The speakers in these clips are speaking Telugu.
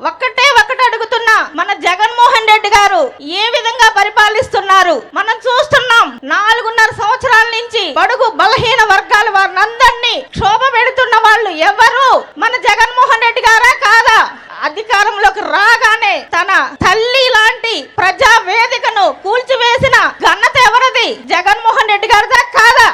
ఒకటి అడుగుతున్నా, మన జగన్మోహన్ రెడ్డి గారు ఏ విధంగా పరిపాలిస్తున్నారు మనం చూస్తున్నాం. 4.5 సంవత్సరాల నుంచి బడుగు బలహీన వర్గాల వారినందరినీ క్షోభ పెడుతున్న వాళ్ళు ఎవరు? మన జగన్మోహన్ రెడ్డి గారా కాదా? అధికారంలోకి రాగానే తన తల్లి లాంటి ప్రజా వేదికను కూల్చివేసిన ఘనత ఎవరిది? జగన్మోహన్ రెడ్డి గారిదా కాదా?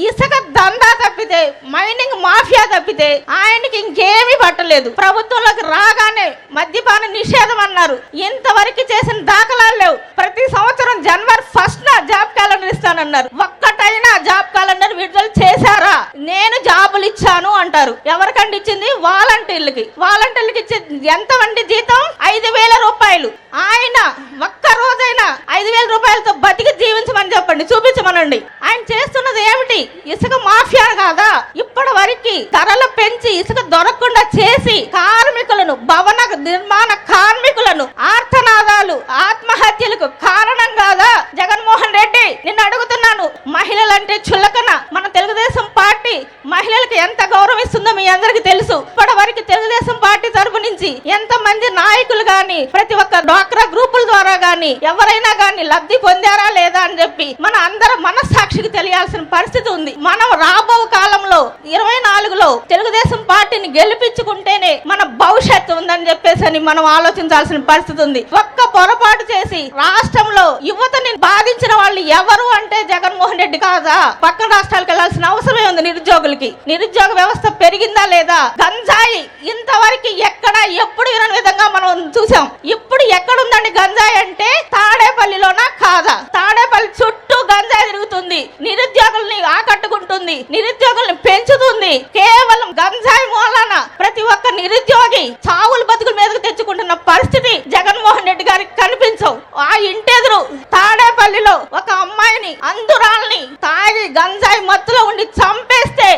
ఇసుక దందా తప్పితే, మైనింగ్ మాఫియా తప్పితే ఆయనకి ఇంకేమీ పట్టలేదు. ప్రభుత్వంలోకి రాగానే మద్యపాన నిషేధం అన్నారు, ఇంతవరకు చేసిన దాఖలాలు లేవు. ప్రతి సంవత్సరం జనవరి 1న జాబ్ క్యాలెండర్ ఇస్తానన్నారు, ఒక్కటైనా జాబ్ క్యాలెండర్ విడుదల చేశారా? నేను జాబులు ఇచ్చాను అంటారు. ఎవరికండి ఇచ్చింది? వాలంటీర్లకి. వాలంటీర్లకి ఇచ్చే ఎంత మంది జీతం? 5,000 రూపాయలు. ఆయన ఒక్క రోజైనా 5,000 రూపాయలతో బతికి జీవించమని చెప్పండి, చూపించమనండి. ఆయన చేస్తున్నది ఏమిటి? ఇసుక మాఫియా కాదా? ఇప్పటి వరకు ధరలు పెంచి ఇసుక దొరకకుండా చేసి కార్మికులను, భవన నిర్మాణ కార్మికులను ఆర్తనాదాలు, ఆత్మహత్యలకు కారణం కాదా జగన్మోహన్ రెడ్డి? నిన్ను అడుగుతున్నాను, మహిళలంటే చులకన? మన తెలుగుదేశం పార్టీ మహిళలకు ఎంత గౌరవిస్తుందో మీ అందరికి తెలుసు. ఇప్పటి వరకు తెలుగుదేశం పార్టీ తరపు నుంచి ఎంత మంది నాయకులు గాని, ప్రతి ఒక్క డ్వాక్రా గ్రూపుల ద్వారా గాని ఎవరైనా గాని లబ్ధి పొందారా లేదా అని చెప్పి మన అందరూ మనస్సాక్షికి తెలియాల్సిన పరిస్థితి ఉంది. మనం రాబో కాలంలో 24లో తెలుగుదేశం పార్టీని గెలిపించుకుంటేనే మన భవిష్యత్తు ఉందని చెప్పేసి మనం ఆలోచించాల్సిన పరిస్థితి ఉంది. ఒక్క పొరపాటు చేసి రాష్ట్రంలో యువతని బాధించిన వాళ్ళు ఎవరు అంటే జగన్మోహన్ రెడ్డి కాదా? పక్కన రాష్ట్రాలకు వెళ్లాల్సిన అవసరమే ఉంది. నిరుద్యోగ వ్యవస్థ పెరిగిందా లేదా? గంజాయి ఇంతవరకు ఎక్కడ ఎప్పుడు వినని విధంగా మనం చూసాం. ఇప్పుడు ఎక్కడుందండి గంజాయి అంటే? తాడేపల్లిలోనా కాదా? తాడేపల్లి చుట్టూ గంజాయి తిరుగుతుంది, నిరుద్యోగుల్ని ఆకట్టుకుంటుంది, నిరుద్యోగుల్ని పెంచుతుంది. కేవలం గంజాయి మూలాన ప్రతి ఒక్క నిరుద్యోగి చావులు బతుకుల మీదకు తెచ్చుకుంటున్న పరిస్థితి జగన్మోహన్ రెడ్డి గారికి కనిపించవు. ఆ ఇంటెదురు తాడేపల్లిలో ఒక అమ్మాయిని, అందురాల్ని తాగి గంజాయి మత్తులో ఉండి చంపేస్తే